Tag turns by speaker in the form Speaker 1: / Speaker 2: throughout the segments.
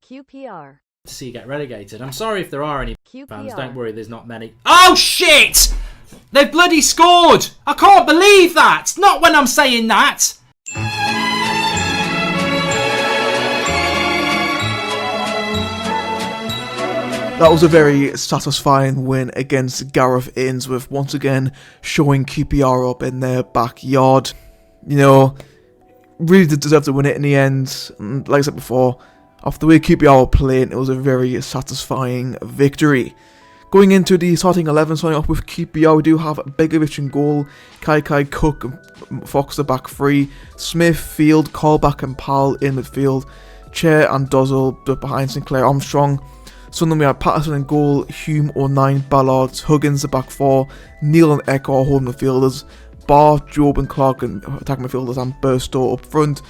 Speaker 1: QPR.
Speaker 2: To see you get relegated. I'm sorry if there are any
Speaker 1: QPR.
Speaker 2: fans. Don't worry, there's not many. Oh shit! They've bloody scored! I can't believe that! Not when I'm saying that!
Speaker 3: That was a very satisfying win against Gareth Ainsworth, once again showing QPR up in their backyard. You know, really did deserve to win it in the end. And like I said before, after the way QPR were playing, it was a very satisfying victory. Going into the starting 11, starting off with QPR, we do have Begovic in goal, Kai Cook and Fox the back three, Smith, Field, Colback and Powell in midfield, Chair and Dozzle behind Sinclair Armstrong. Sunderland we had Patterson in goal, Hume, O'Nien, Ballard, Huggins the back four, Neil and Echo holding midfielders, Barr, Job and Clark and attacking midfielders, and Burstow up front.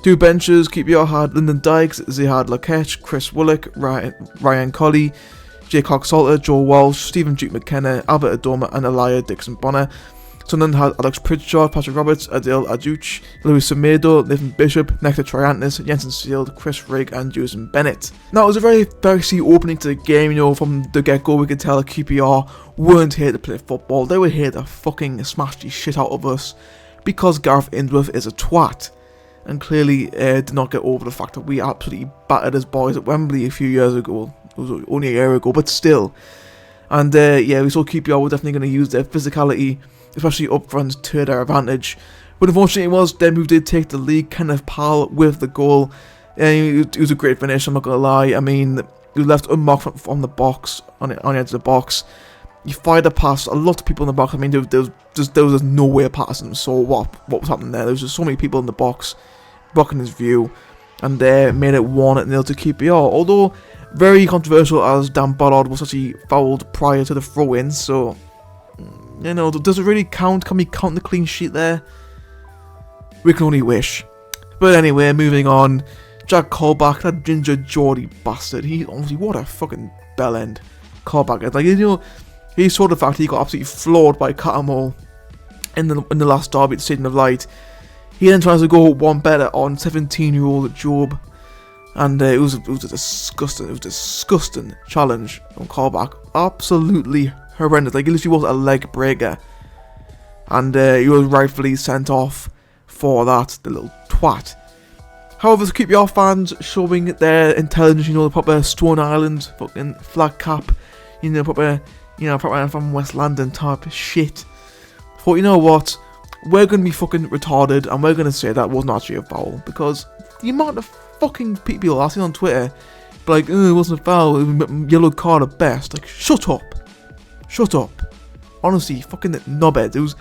Speaker 3: Two benches, QPR had Lyndon Dykes, Zihad Lakech, Chris Willock, Ryan Colley, Jay Cox-Salter, Joe Walsh, Stephen Duke McKenna, Albert Adoma and Elia Dixon-Bonner. Sunderland had Alex Pritchard, Patrick Roberts, Adil Adjuch, Louis Semedo, Nathan Bishop, Nectar Triantis, Jensen Sealed, Chris Rigg and Jason Bennett. Now it was a very dicey opening to the game, you know, from the get-go we could tell that QPR weren't here to play football, they were here to fucking smash the shit out of us because Gareth Ainsworth is a twat. And clearly did not get over the fact that we absolutely battered his boys at Wembley a few years ago. It was only a year ago, but still. And yeah, we saw QPR were definitely going to use their physicality, especially up front, to their advantage. But unfortunately it was them who did take the lead. Kenneth Powell with the goal. It was a great finish, I'm not going to lie. I mean, he was left unmarked from the box, on the edge of the box. He fired a pass, a lot of people in the box. I mean, there was just no way Patterson saw what was happening there. There was just so many people in the box blocking his view, and made it 1-0 to QPR. Although very controversial, as Dan Ballard was actually fouled prior to the throw-in, so you know, does it really count? Can we count the clean sheet there? We can only wish. But anyway, moving on. Jack Colback, that ginger Geordie bastard. He honestly, what a fucking bellend. Colback, like, you know, he saw the fact he got absolutely floored by Cattermole in the last derby at the Stadium of Light. He then tries to go one better on 17-year-old Job, and it was a disgusting challenge from Colback. Absolutely horrendous. Like, it literally was a leg breaker, and he was rightfully sent off for that, the little twat. However, the QPR fans showing their intelligence, you know, the proper Stone Island fucking flag cap, you know, proper from West London type shit. Thought, you know what? We're going to be fucking retarded and we're going to say that wasn't actually a foul, because the amount of fucking people I've seen on Twitter be like, oh, it wasn't a foul, it was yellow card at best. Like, shut up. Honestly, fucking knobheads. It was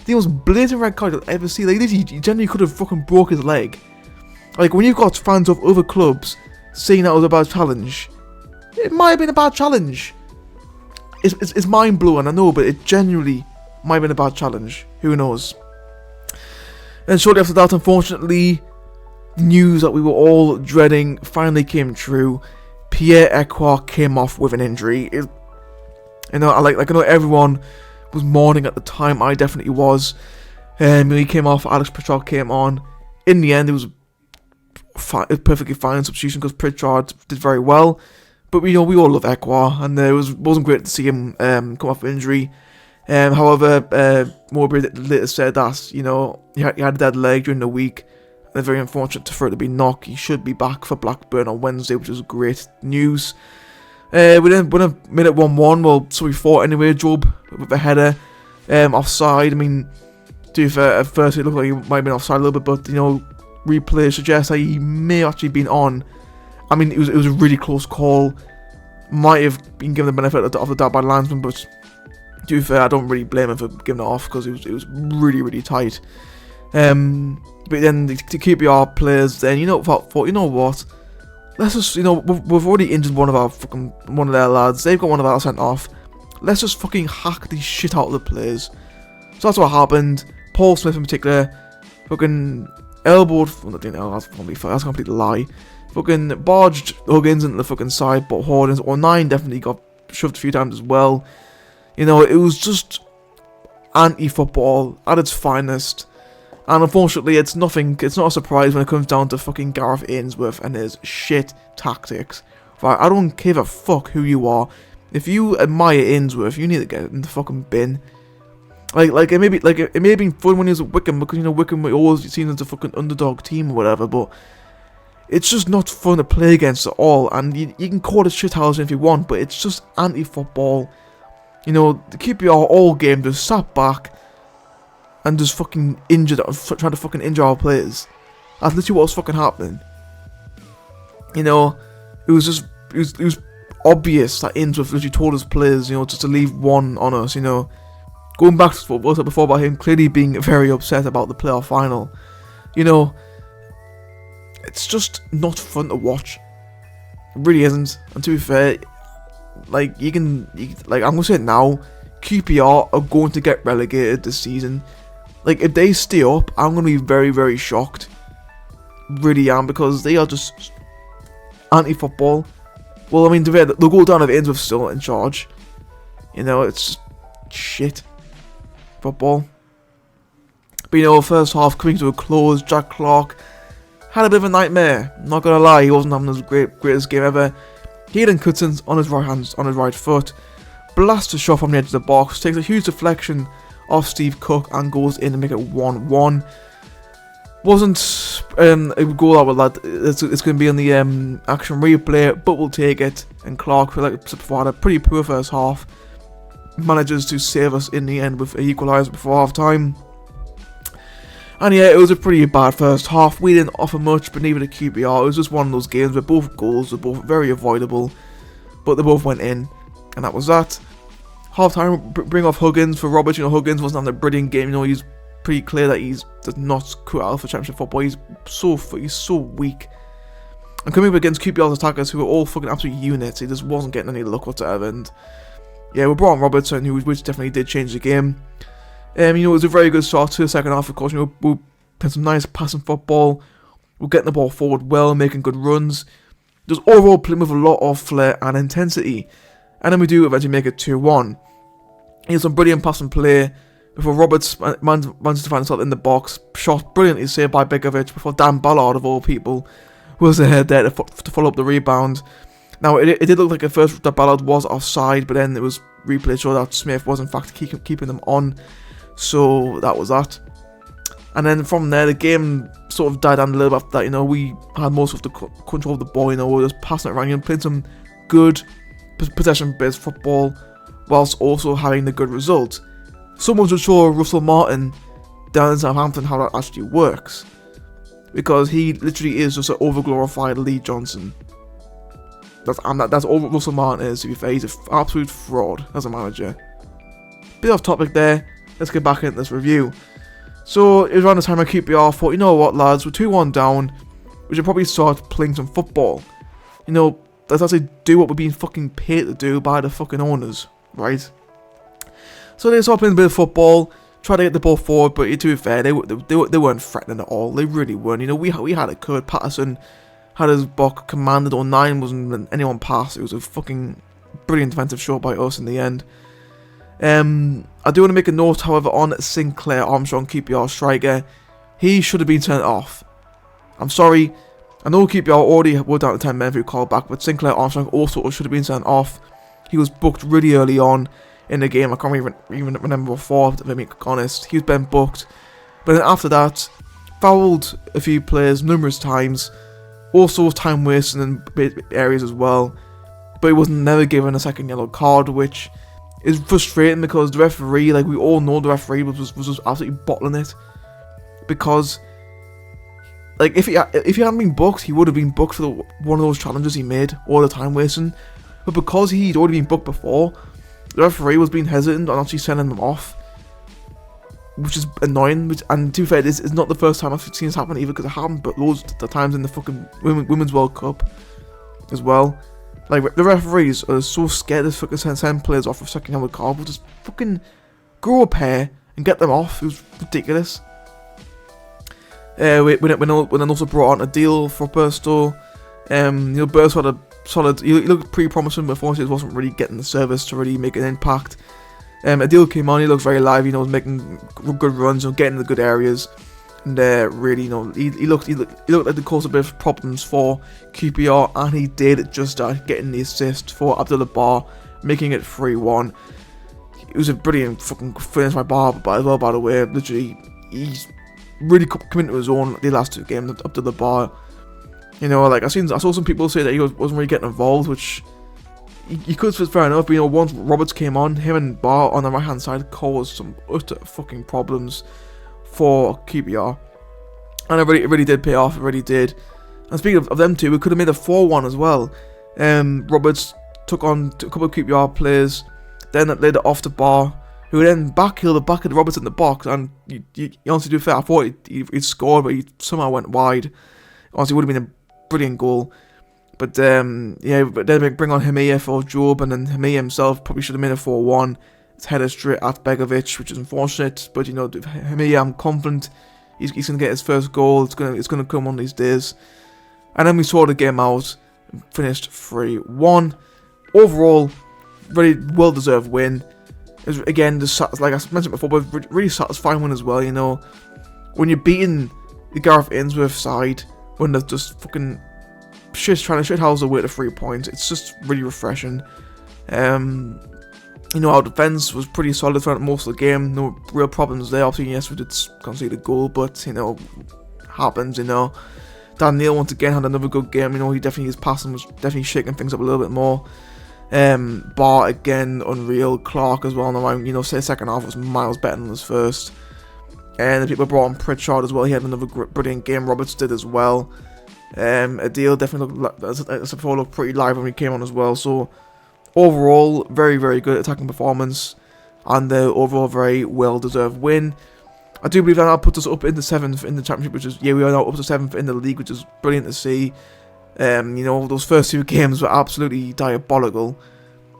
Speaker 3: the most blatant red card I've ever seen. Like, he genuinely could have fucking broke his leg. Like, when you've got fans of other clubs saying that was a bad challenge, it might have been a bad challenge. It's mind blowing, I know, but it genuinely might have been a bad challenge. Who knows? And shortly after that, unfortunately, the news that we were all dreading finally came true. Pierre-Emerick came off with an injury. I know everyone was mourning at the time. I definitely was. He came off. Alex Pritchard came on. In the end, it was a perfectly fine substitution because Pritchard did very well. But we all love Ekwa, and it wasn't great to see him come off injury. However, Mowbray later said that, you know, he had a dead leg during the week, and it's very unfortunate for it to be knocked. He should be back for Blackburn on Wednesday, which is great news. We then made it 1-1. Well, so we fought anyway. Job with a header, offside. I mean, to be fair, at first it looked like he might have been offside a little bit, but you know, replay suggests that he may have actually been on. I mean, it was a really close call. Might have been given the benefit of the doubt by the linesman, but to be fair, I don't really blame him for giving it off because it was really, really tight. But then to QPR players, then you know what? Let's just, you know, we've already injured one of their lads. They've got one of ours sent off. Let's just fucking hack the shit out of the players. So that's what happened. Paul Smith in particular, fucking elbowed. That's a complete lie. Fucking barged Huggins into the fucking side, but Hordens or 9 definitely got shoved a few times as well. You know, it was just anti-football at its finest. And unfortunately, it's not a surprise when it comes down to fucking Gareth Ainsworth and his shit tactics. Right, I don't give a fuck who you are. If you admire Ainsworth, you need to get in the fucking bin. It may have been fun when he was at Wickham, because, you know, Wickham we always seen as a fucking underdog team or whatever, but it's just not fun to play against at all. And you can call it shithouse if you want, but it's just anti-football. You know, the QPR all game just sat back and just fucking trying to fucking injure our players. That's literally what was fucking happening. You know, it was obvious that Ainsworth literally told his players, you know, just to leave one on us, you know. Going back to what was said before about him clearly being very upset about the playoff final. You know, it's just not fun to watch. It really isn't. And to be fair, like, I'm gonna say it now, QPR are going to get relegated this season. Like, if they stay up, I'm gonna be very, very shocked. Really am, because they are just anti-football. Well, I mean, they'll go down if Ainsworth's still in charge. You know, it's shit football. But, you know, first half coming to a close, Jack Clark had a bit of a nightmare. Not gonna lie, he wasn't having his greatest game ever. Hayden Cutson's on his right foot, blasts a shot from the edge of the box, takes a huge deflection off Steve Cook and goes in to make it 1-1. Wasn't a goal that it's going to be on the action replay, but we'll take it. And Clark, like I said before, had a pretty poor first half. Manages to save us in the end with an equaliser before half time. And yeah, it was a pretty bad first half. We didn't offer much, but neither did QPR. It was just one of those games where both goals were both very avoidable, but they both went in, and that was that. Half time, bring off Huggins for Roberts. You know, Huggins wasn't having a brilliant game. You know, he's pretty clear that he's not cut out for Championship football. He's so weak. And coming up against QPR's attackers, who were all fucking absolute units, he just wasn't getting any luck whatsoever. And yeah, we brought on Robertson, which definitely did change the game. You know, it was a very good start to the second half. Of course, you know, we played some nice passing football. We're getting the ball forward well, making good runs. Just overall playing with a lot of flair and intensity. And then we do eventually make it 2-1. He had some brilliant passing play before Roberts managed to find himself in the box. Shot brilliantly saved by Begovic before Dan Ballard, of all people, was ahead there to follow up the rebound. Now, it did look like at first that Ballard was offside, but then it was replay showed that Smith was in fact keeping them on. So that was that. And then from there, the game sort of died down a little bit after that. You know, we had most of the control of the ball. You know, we were just passing it around, you know, playing some good possession-based football, whilst also having the good result. Someone should show Russell Martin down in Southampton how that actually works, because he literally is just an overglorified Lee Johnson. That's all Russell Martin is, to be fair. He's an absolute fraud as a manager. Bit off topic there. Let's get back into this review. So it was around the time I QPR thought, you know what, lads, we're 2-1 down. We should probably start playing some football. You know, let's actually do what we're being fucking paid to do by the fucking owners, right? So they started playing a bit of football, tried to get the ball forward, but to be fair, they weren't threatening at all. They really weren't. You know, we had it covered. Patterson had his block commanded, or 9 wasn't letting anyone pass. It was a fucking brilliant defensive show by us in the end. I do want to make a note, however, on Sinclair Armstrong, QPR striker. He should have been sent off. I'm sorry. I know QPR already were down to 10 men who called back, but Sinclair Armstrong also should have been sent off. He was booked really early on in the game. I can't even remember before, to be honest. He was been booked. But then after that, fouled a few players numerous times. Also time wasting in areas as well. But he was never given a second yellow card, which is frustrating, because the referee, like we all know, the referee was just absolutely bottling it. Because, like, if he hadn't been booked, he would have been booked for one of those challenges he made, all the time wasting. But because he'd already been booked before, the referee was being hesitant on actually sending him off, which is annoying. And to be fair, this is not the first time I've seen this happen either, because it happened but loads of the times in the fucking Women's World Cup as well. Like, the referees are so scared to fucking send players off with second yellow card. But just fucking grow a pair and get them off. It was ridiculous. We then also brought on a deal for Burstow. You know, Burstow had a solid. He looked pretty promising, but unfortunately, he wasn't really getting the service to really make an impact. A deal came on. He looked very lively. You know, was making good runs, you know, getting in the good areas. And really, he looked like the cause a bit of problems for QPR, and he did just start getting the assist for Abdullah Bar, making it 3-1. It was a brilliant fucking finish by Bar, but as well, by the way, literally, he's really come into his own the last 2 games up to the Bar. Like I saw some people say that he wasn't really getting involved, which you could say fair enough. But once Roberts came on, him and Bar on the right hand side caused some utter fucking problems for QPR, and it really did pay off. It really did. And speaking of them two, we could have made a 4-1 as well. Roberts took on a couple of QPR players, then laid it off to Bar, who then backheeled the back of the Roberts in the box. And you honestly, to be fair, I thought he'd scored, but he somehow went wide. Honestly, it would have been a brilliant goal. But but then they bring on Hemia for Job, and then Hemia himself probably should have made a 4-1. It's headed straight at Begovic, which is unfortunate. But Hemia, I'm confident he's going to get his first goal. It's going to come one of these days. And then we saw the game out, finished 3-1. Overall, very well-deserved win. It was, again, just like I mentioned before, but really satisfying one as well. When you're beating the Gareth Ainsworth side, when they're just fucking trying to shit house away to 3 points, it's just really refreshing. Our defence was pretty solid throughout most of the game. No real problems there. Obviously, yes, we did concede a goal, but happens. Dan Neil once again had another good game. His passing was definitely shaking things up a little bit more. Bar again, unreal. Clark as well on the line. Say the second half was miles better than his first. And the people brought on Pritchard as well. He had another brilliant game. Roberts did as well. Adil definitely looked pretty live when he came on as well. So overall, very, very good attacking performance, and the overall very well-deserved win. I do believe that puts us up into 7th in the championship, which is, we are now up to 7th in the league, which is brilliant to see. Those first 2 games were absolutely diabolical,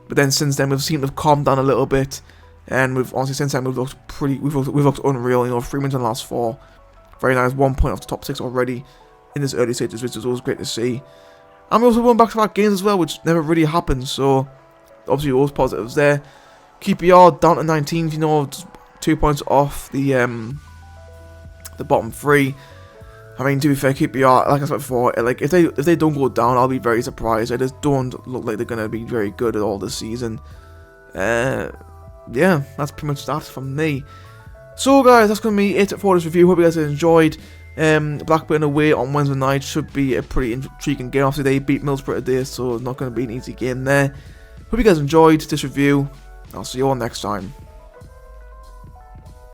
Speaker 3: but then since then we've seemed to have calmed down a little bit, and since then we've looked unreal. 3 wins in the last 4, very nice. 1 point off the top 6 already in this early stages, which is always great to see. And we also won back-to-back games as well, which never really happens. So obviously all positives there. QPR down to 19th, just 2 points off the bottom 3. I mean, to be fair, QPR, like I said before, if they don't go down, I'll be very surprised. They just don't look like they're gonna be very good at all this season. Yeah, that's pretty much that from me. So guys, that's gonna be it for this review. Hope you guys enjoyed. Blackburn away on Wednesday night should be a pretty intriguing game. Obviously, they beat Middlesbrough today, so it's not going to be an easy game there. Hope you guys enjoyed this review. I'll see you all next time.